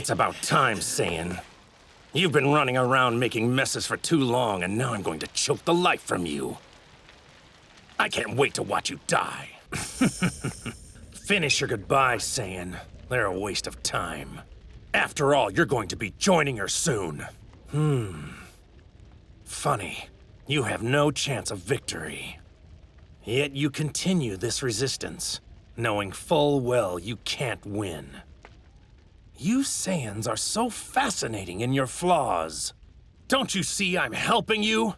It's about time, Saiyan. You've been running around making messes for too long, and now I'm going to choke the life from you. I can't wait to watch you die. Finish your goodbyes, Saiyan. They're a waste of time. After all, you're going to be joining her soon. Funny. You have no chance of victory. Yet you continue this resistance, knowing full well you can't win. You Saiyans are so fascinating in your flaws. Don't you see I'm helping you?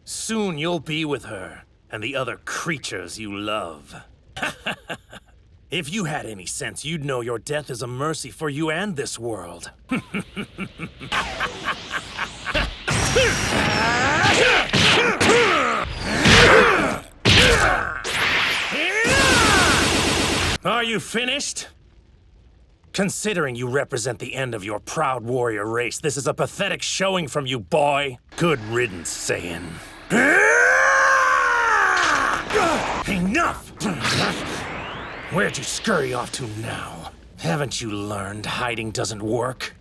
Soon you'll be with her and the other creatures you love. If you had any sense, you'd know your death is a mercy for you and this world. Are you finished? Considering you represent the end of your proud warrior race, this is a pathetic showing from you, boy. Good riddance, Saiyan. Enough! Where'd you scurry off to now? Haven't you learned hiding doesn't work?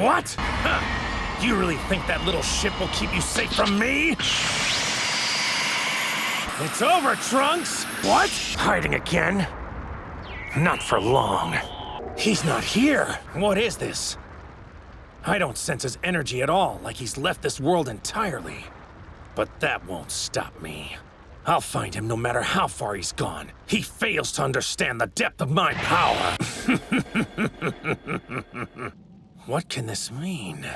What? Huh. You really think that little ship will keep you safe from me? It's over, Trunks! What? Hiding again? Not for long. He's not here. What is this? I don't sense his energy at all, like he's left this world entirely. But that won't stop me. I'll find him no matter how far he's gone. He fails to understand the depth of my power. What can this mean?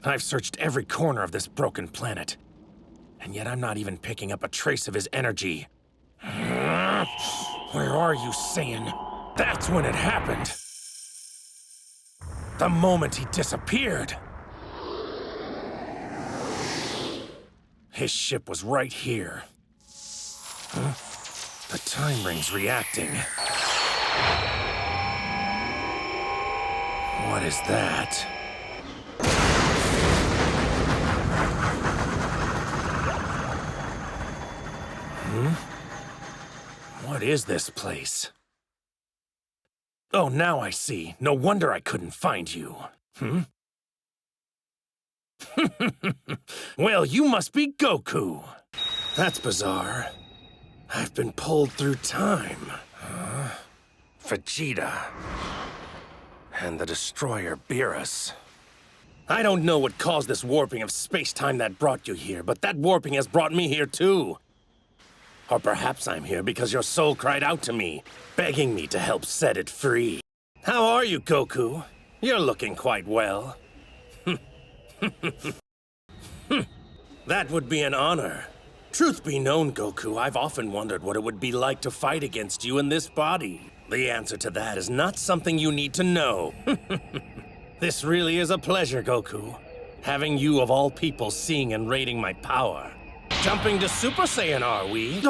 I've searched every corner of this broken planet, and yet I'm not even picking up a trace of his energy. Where are you, Saiyan? That's when it happened. The moment he disappeared. His ship was right here. Huh? The time ring's reacting. What is that? What is this place? Oh, now I see. No wonder I couldn't find you. Well, you must be Goku. That's bizarre. I've been pulled through time. Vegeta. And the Destroyer Beerus. I don't know what caused this warping of space-time that brought you here, but that warping has brought me here too. Or perhaps I'm here because your soul cried out to me, begging me to help set it free. How are you, Goku? You're looking quite well. That would be an honor. Truth be known, Goku, I've often wondered what it would be like to fight against you in this body. The answer to that is not something you need to know. This really is a pleasure, Goku. Having you of all people seeing and rating my power. Jumping to Super Saiyan, are we?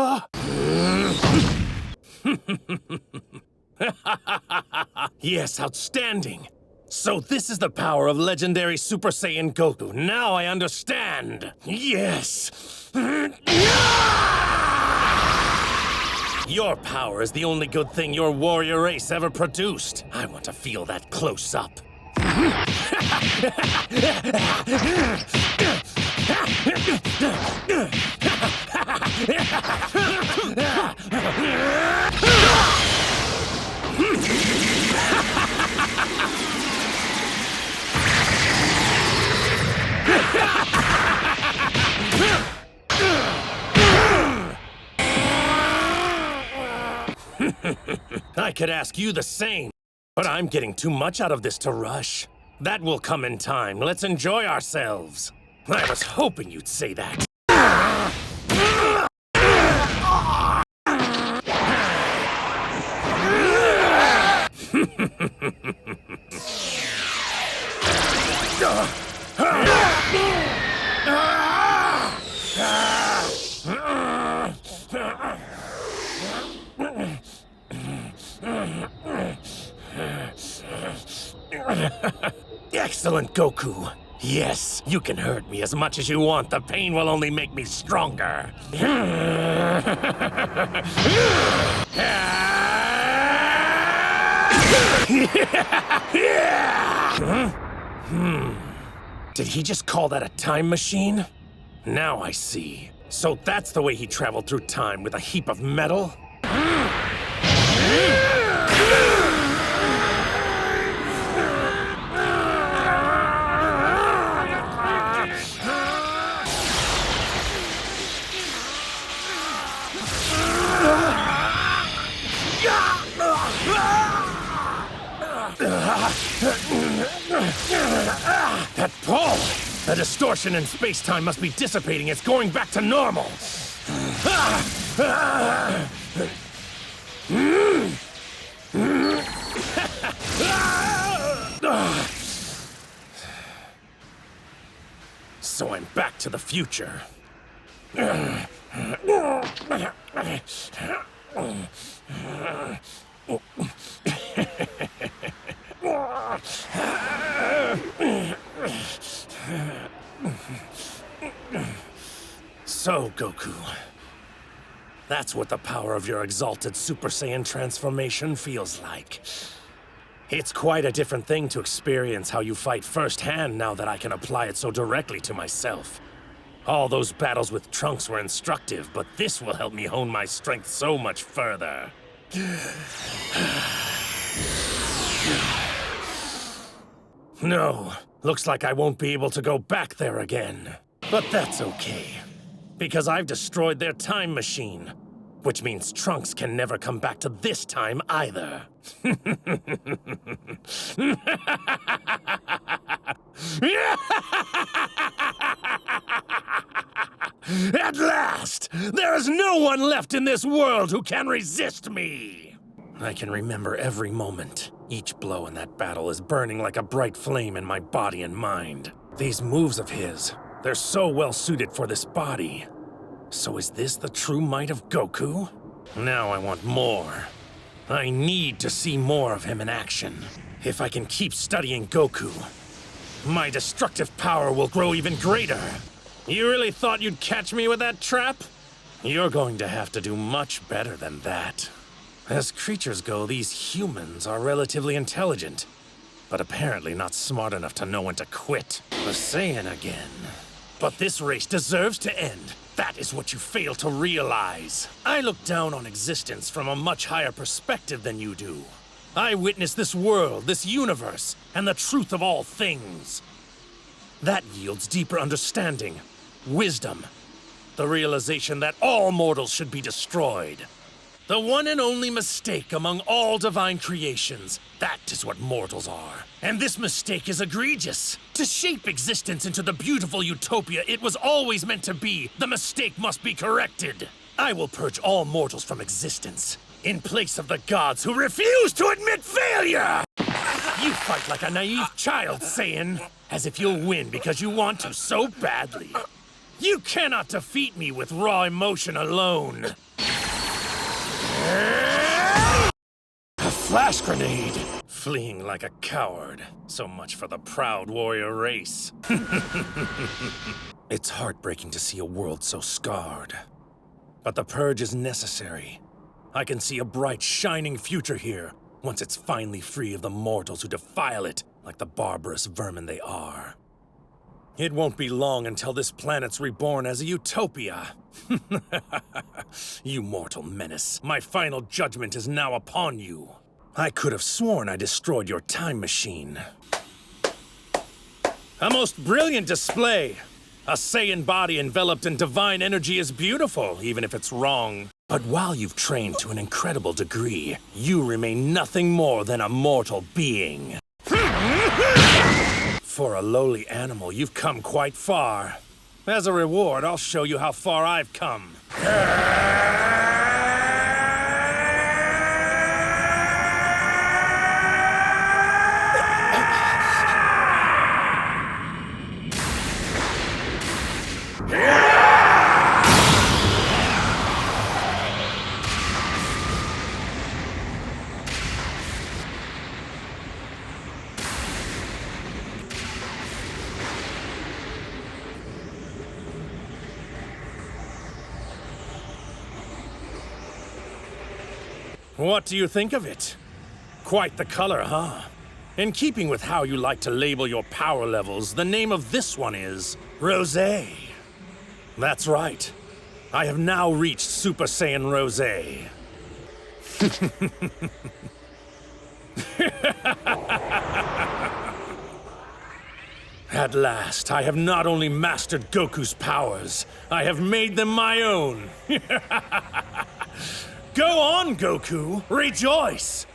Yes, outstanding. So this is the power of legendary Super Saiyan Goku. Now I understand. Yes. Your power is the only good thing your warrior race ever produced. I want to feel that close up. I could ask you the same, but I'm getting too much out of this to rush. That will come in time. Let's enjoy ourselves. I was hoping you'd say that. Excellent, Goku. Yes, you can hurt me as much as you want. The pain will only make me stronger. Did he just call that a time machine? Now I see. So that's the way he traveled through time, with a heap of metal? That pull! The distortion in space-time must be dissipating. It's going back to normal. So I'm back to the future. So, Goku, that's what the power of your exalted Super Saiyan transformation feels like. It's quite a different thing to experience how you fight firsthand now that I can apply it so directly to myself. All those battles with Trunks were instructive, but this will help me hone my strength so much further. No, looks like I won't be able to go back there again. But that's okay, because I've destroyed their time machine, which means Trunks can never come back to this time either. At last! There is no one left in this world who can resist me! I can remember every moment. Each blow in that battle is burning like a bright flame in my body and mind. These moves of his, they're so well suited for this body. So is this the true might of Goku? Now I want more. I need to see more of him in action. If I can keep studying Goku, my destructive power will grow even greater. You really thought you'd catch me with that trap? You're going to have to do much better than that. As creatures go, these humans are relatively intelligent, but apparently not smart enough to know when to quit. The Saiyan again. But this race deserves to end. That is what you fail to realize. I look down on existence from a much higher perspective than you do. I witness this world, this universe, and the truth of all things. That yields deeper understanding, wisdom, the realization that all mortals should be destroyed. The one and only mistake among all divine creations. That is what mortals are. And this mistake is egregious. To shape existence into the beautiful utopia it was always meant to be, the mistake must be corrected. I will purge all mortals from existence, in place of the gods who refuse to admit failure! You fight like a naive child, Saiyan, as if you'll win because you want to so badly. You cannot defeat me with raw emotion alone. A flash grenade! Fleeing like a coward. So much for the proud warrior race. It's heartbreaking to see a world so scarred. But the purge is necessary. I can see a bright, shining future here, once it's finally free of the mortals who defile it like the barbarous vermin they are. It won't be long until this planet's reborn as a utopia. You mortal menace, my final judgment is now upon you. I could have sworn I destroyed your time machine. A most brilliant display. A Saiyan body enveloped in divine energy is beautiful, even if it's wrong. But while you've trained to an incredible degree, you remain nothing more than a mortal being. For a lowly animal, you've come quite far. As a reward, I'll show you how far I've come. What do you think of it? Quite the color, huh? In keeping with how you like to label your power levels, the name of this one is Rosé. That's right. I have now reached Super Saiyan Rosé. At last, I have not only mastered Goku's powers, I have made them my own. Go on, Goku! Rejoice!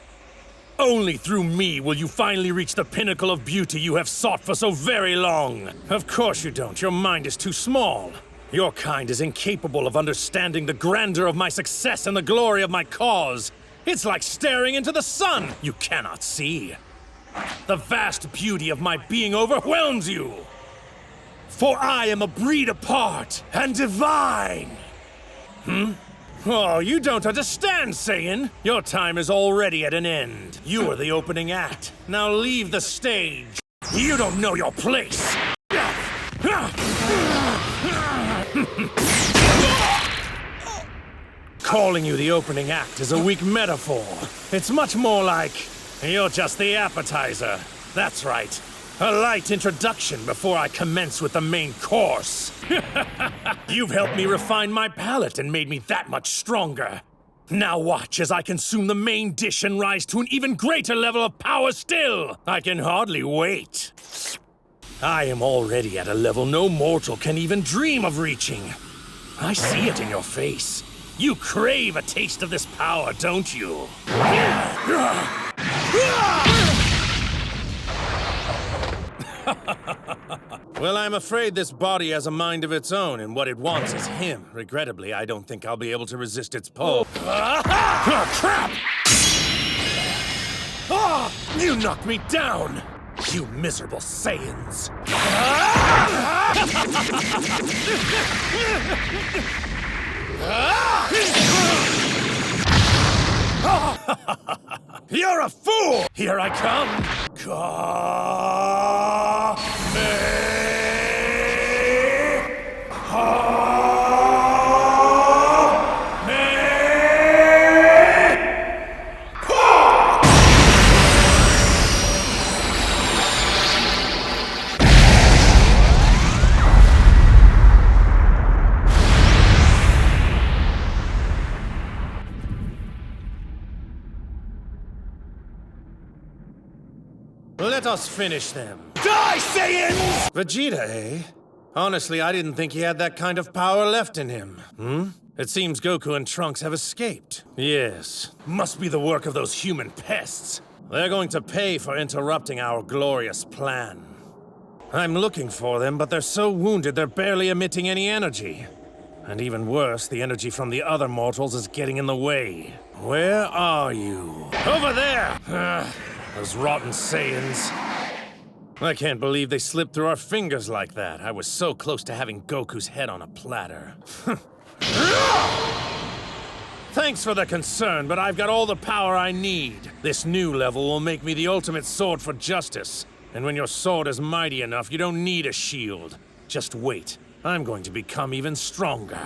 Only through me will you finally reach the pinnacle of beauty you have sought for so very long. Of course you don't. Your mind is too small. Your kind is incapable of understanding the grandeur of my success and the glory of my cause. It's like staring into the sun. You cannot see. The vast beauty of my being overwhelms you. For I am a breed apart and divine. Oh, you don't understand, Saiyan. Your time is already at an end. You are the opening act. Now leave the stage. You don't know your place. Calling you the opening act is a weak metaphor. It's much more like you're just the appetizer. That's right. A light introduction before I commence with the main course. You've helped me refine my palate and made me that much stronger. Now watch as I consume the main dish and rise to an even greater level of power still. I can hardly wait. I am already at a level no mortal can even dream of reaching. I see it in your face. You crave a taste of this power, don't you? Well, I'm afraid this body has a mind of its own, and what it wants is him. Regrettably, I don't think I'll be able to resist its pull. Crap! You knocked me down! You miserable Saiyans! You're a fool! Here I come! Let us finish them. Die, Saiyans! Vegeta, eh? Honestly, I didn't think he had that kind of power left in him. It seems Goku and Trunks have escaped. Yes, must be the work of those human pests. They're going to pay for interrupting our glorious plan. I'm looking for them, but they're so wounded they're barely emitting any energy. And even worse, the energy from the other mortals is getting in the way. Where are you? Over there! Those rotten Saiyans. I can't believe they slipped through our fingers like that. I was so close to having Goku's head on a platter. Thanks for the concern, but I've got all the power I need. This new level will make me the ultimate sword for justice. And when your sword is mighty enough, you don't need a shield. Just wait. I'm going to become even stronger.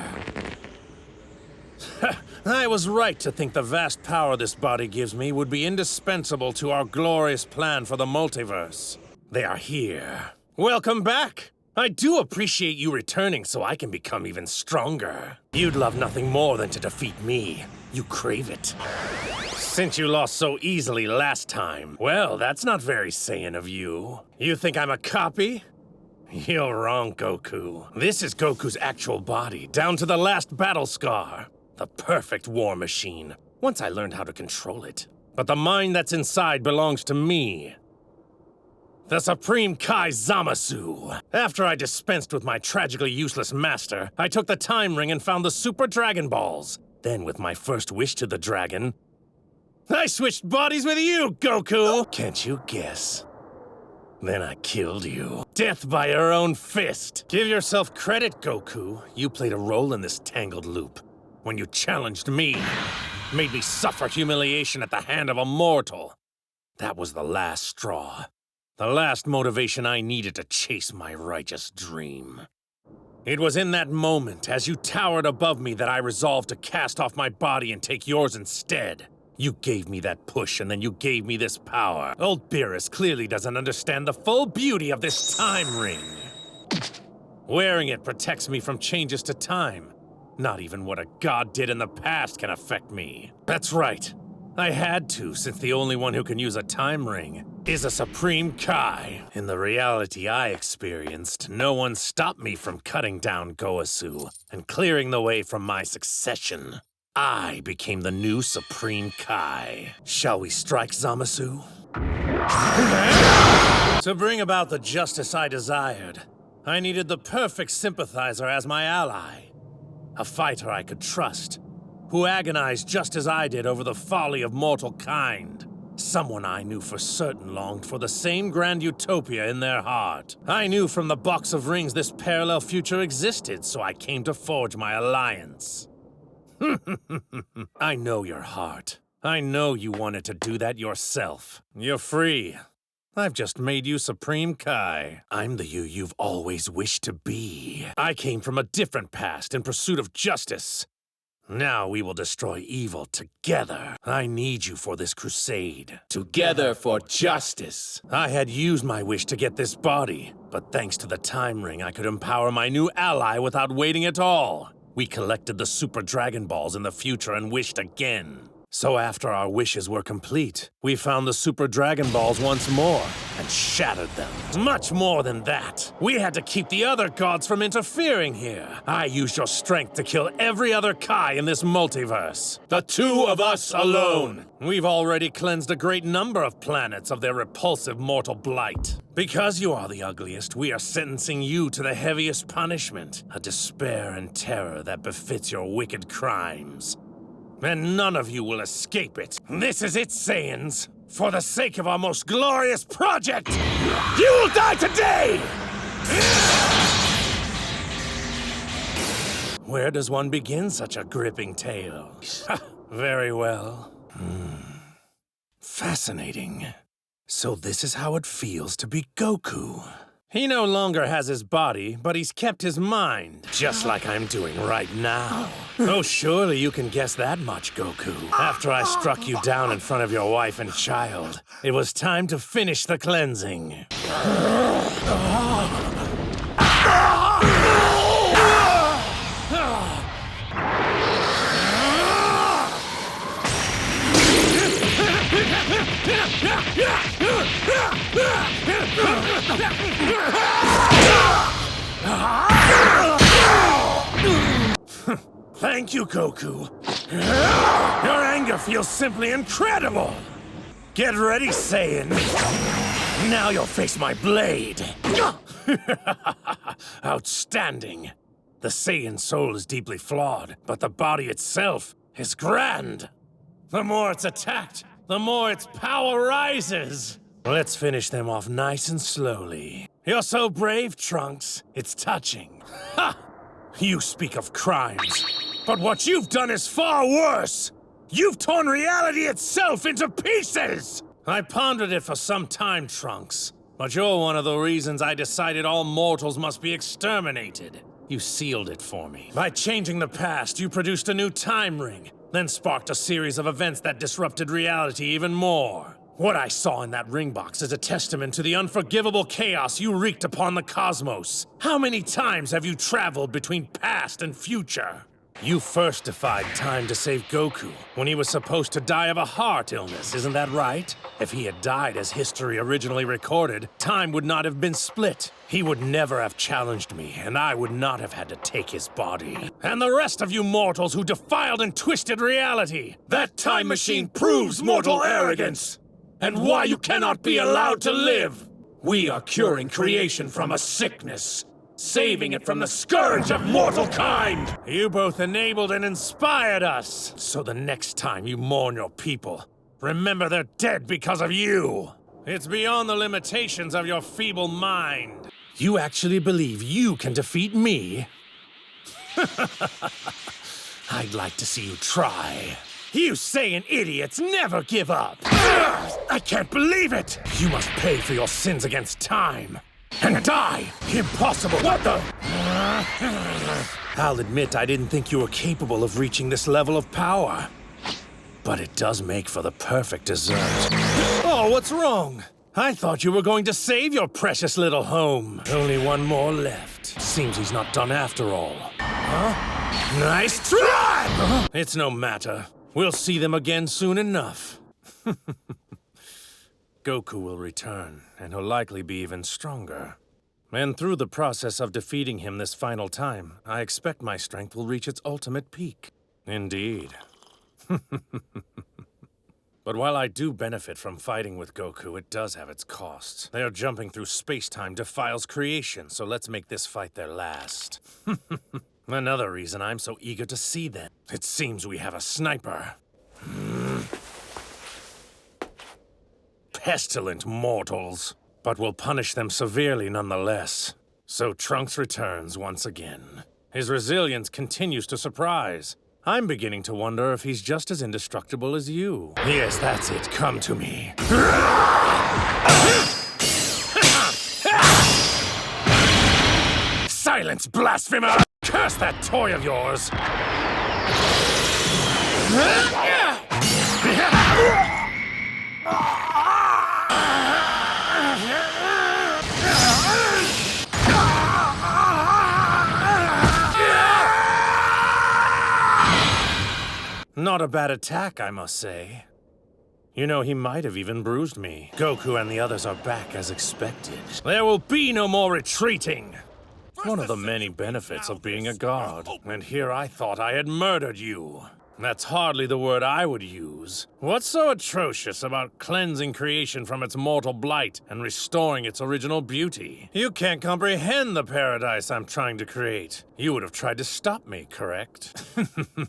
I was right to think the vast power this body gives me would be indispensable to our glorious plan for the multiverse. They are here. Welcome back! I do appreciate you returning so I can become even stronger. You'd love nothing more than to defeat me. You crave it. Since you lost so easily last time, well, that's not very Saiyan of you. You think I'm a copy? You're wrong, Goku. This is Goku's actual body, down to the last battle scar. The perfect war machine, once I learned how to control it. But the mind that's inside belongs to me. The Supreme Kai Zamasu. After I dispensed with my tragically useless master, I took the time ring and found the Super Dragon Balls. Then with my first wish to the dragon, I switched bodies with you, Goku! Can't you guess? Then I killed you. Death by your own fist. Give yourself credit, Goku. You played a role in this tangled loop. When you challenged me, made me suffer humiliation at the hand of a mortal. That was the last straw. The last motivation I needed to chase my righteous dream. It was in that moment, as you towered above me, that I resolved to cast off my body and take yours instead. You gave me that push, and then you gave me this power. Old Beerus clearly doesn't understand the full beauty of this time ring. Wearing it protects me from changes to time. Not even what a god did in the past can affect me. That's right. I had to, since the only one who can use a time ring is a Supreme Kai. In the reality I experienced, no one stopped me from cutting down Goasu and clearing the way from my succession. I became the new Supreme Kai. Shall we strike, Zamasu? To bring about the justice I desired, I needed the perfect sympathizer as my ally. A fighter I could trust, who agonized just as I did over the folly of mortal kind. Someone I knew for certain longed for the same grand utopia in their heart. I knew from the box of rings this parallel future existed, so I came to forge my alliance. I know your heart. I know you wanted to do that yourself. You're free. I've just made you Supreme Kai. I'm the you you've always wished to be. I came from a different past in pursuit of justice. Now we will destroy evil together. I need you for this crusade. Together for justice. I had used my wish to get this body, but thanks to the time ring, I could empower my new ally without waiting at all. We collected the Super Dragon Balls in the future and wished again. So after our wishes were complete, we found the Super Dragon Balls once more and shattered them. Much more than that. We had to keep the other gods from interfering here. I used your strength to kill every other Kai in this multiverse. The two of us alone. We've already cleansed a great number of planets of their repulsive mortal blight. Because you are the ugliest, we are sentencing you to the heaviest punishment, a despair and terror that befits your wicked crimes. And none of you will escape it. This is it, Saiyans. For the sake of our most glorious project, you will die today! Where does one begin such a gripping tale? Very well. Fascinating. So this is how it feels to be Goku. He no longer has his body, but he's kept his mind, just like I'm doing right now. Oh, surely you can guess that much, Goku. After I struck you down in front of your wife and child, it was time to finish the cleansing. Thank you, Goku. Your anger feels simply incredible. Get ready, Saiyan. Now you'll face my blade. Outstanding. The Saiyan soul is deeply flawed, but the body itself is grand. The more it's attacked, the more its power rises. Let's finish them off nice and slowly. You're so brave, Trunks. It's touching. Ha! You speak of crimes, but what you've done is far worse. You've torn reality itself into pieces! I pondered it for some time, Trunks, but you're one of the reasons I decided all mortals must be exterminated. You sealed it for me. By changing the past, you produced a new time ring, then sparked a series of events that disrupted reality even more. What I saw in that ring box is a testament to the unforgivable chaos you wreaked upon the cosmos. How many times have you traveled between past and future? You first defied time to save Goku when he was supposed to die of a heart illness, isn't that right? If he had died as history originally recorded, time would not have been split. He would never have challenged me, and I would not have had to take his body. And the rest of you mortals who defiled and twisted reality! That time machine proves mortal arrogance! And why you cannot be allowed to live! We are curing creation from a sickness, saving it from the scourge of mortal kind! You both enabled and inspired us! So the next time you mourn your people, remember they're dead because of you! It's beyond the limitations of your feeble mind. You actually believe you can defeat me? I'd like to see you try. You Saiyan idiots never give up! I can't believe it! You must pay for your sins against time. And die! Impossible! What the? I'll admit I didn't think you were capable of reaching this level of power. but it does make for the perfect dessert. Oh, what's wrong? I thought you were going to save your precious little home. Only one more left. Seems he's not done after all. Huh? Nice try! Huh? It's no matter. We'll see them again soon enough. Goku will return, and he'll likely be even stronger. And through the process of defeating him this final time, I expect my strength will reach its ultimate peak. Indeed. But while I do benefit from fighting with Goku, it does have its costs. They are jumping through space-time defiles creation, so let's make this fight their last. Another reason I'm so eager to see them. It seems we have a sniper. Pestilent mortals. But we'll punish them severely nonetheless. So Trunks returns once again. His resilience continues to surprise. I'm beginning to wonder if he's just as indestructible as you. Yes, that's it. Come to me. Silence, blasphemer! Curse that toy of yours! Not a bad attack, I must say. You know, he might have even bruised me. Goku and the others are back as expected. There will be no more retreating! One of the many benefits of being a god. And here I thought I had murdered you. That's hardly the word I would use. What's so atrocious about cleansing creation from its mortal blight and restoring its original beauty? You can't comprehend the paradise I'm trying to create. You would have tried to stop me, correct?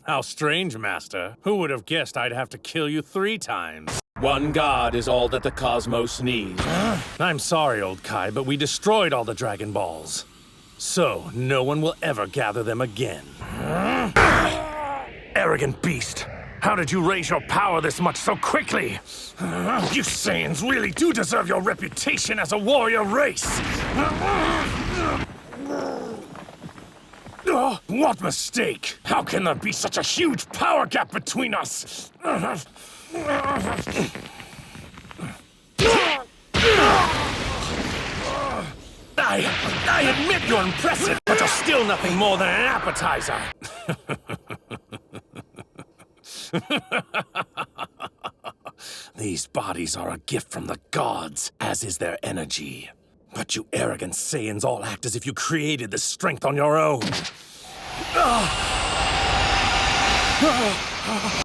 How strange, Master. Who would have guessed I'd have to kill you 3 times? One god is all that the cosmos needs. I'm sorry, old Kai, but we destroyed all the Dragon Balls. So, no one will ever gather them again. Arrogant beast! How did you raise your power this much so quickly? You Saiyans really do deserve your reputation as a warrior race! Oh, what mistake! How can there be such a huge power gap between us? I admit you're impressive, but you're still nothing more than an appetizer. These bodies are a gift from the gods, as is their energy. But you arrogant Saiyans all act as if you created this strength on your own.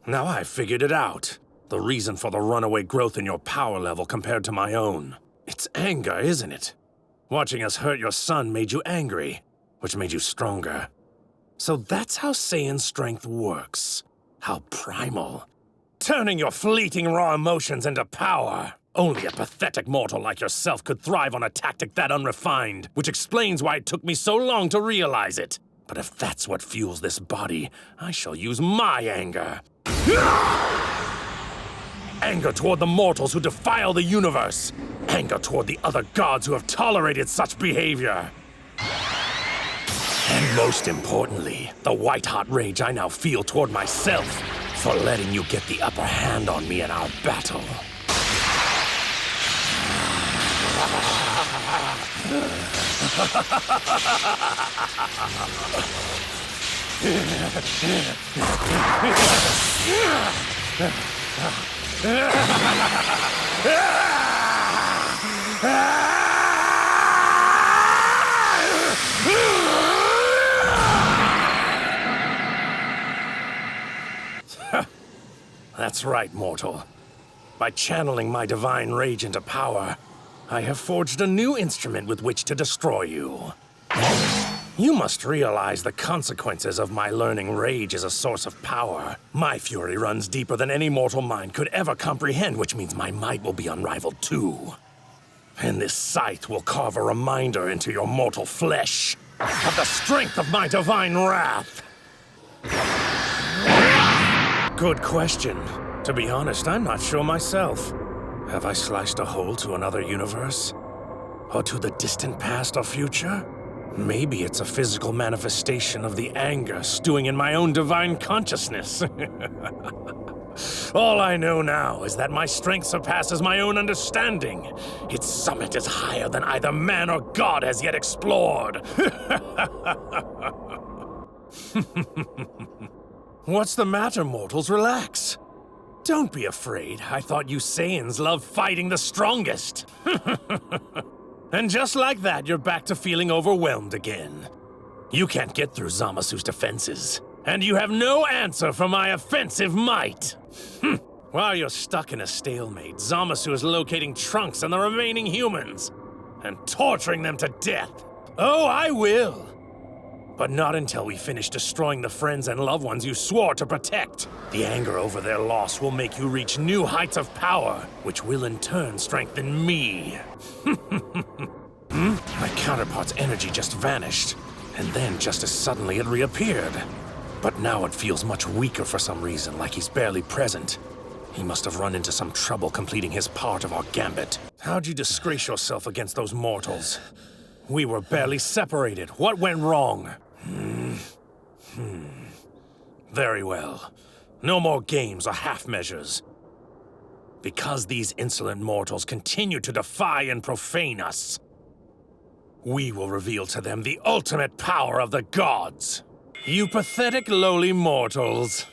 Now I've figured it out. The reason for the runaway growth in your power level compared to my own. It's anger, isn't it? Watching us hurt your son made you angry, which made you stronger. So that's how Saiyan strength works. How primal. Turning your fleeting raw emotions into power. Only a pathetic mortal like yourself could thrive on a tactic that unrefined, which explains why it took me so long to realize it. But if that's what fuels this body, I shall use my anger. Anger toward the mortals who defile the universe. Anger toward the other gods who have tolerated such behavior. And most importantly, the white-hot rage I now feel toward myself for letting you get the upper hand on me in our battle. That's right, mortal. By channeling my divine rage into power, I have forged a new instrument with which to destroy you. You must realize the consequences of my learning rage as a source of power. My fury runs deeper than any mortal mind could ever comprehend, which means my might will be unrivaled too. And this scythe will carve a reminder into your mortal flesh of the strength of my divine wrath. Good question. To be honest, I'm not sure myself. Have I sliced a hole to another universe? Or to the distant past or future? Maybe it's a physical manifestation of the anger stewing in my own divine consciousness. All I know now is that my strength surpasses my own understanding. Its summit is higher than either man or god has yet explored. What's the matter, mortals? Relax. Don't be afraid. I thought you Saiyans loved fighting the strongest. And just like that, you're back to feeling overwhelmed again. You can't get through Zamasu's defenses, and you have no answer for my offensive might. While you're stuck in a stalemate, Zamasu is locating Trunks and the remaining humans, and torturing them to death. Oh, I will! But not until we finish destroying the friends and loved ones you swore to protect. The anger over their loss will make you reach new heights of power, which will in turn strengthen me. My counterpart's energy just vanished, and then just as suddenly it reappeared. But now it feels much weaker for some reason, like he's barely present. He must have run into some trouble completing his part of our gambit. How'd you disgrace yourself against those mortals? We were barely separated. What went wrong? Very well. No more games or half measures. Because these insolent mortals continue to defy and profane us, we will reveal to them the ultimate power of the gods. You pathetic lowly mortals.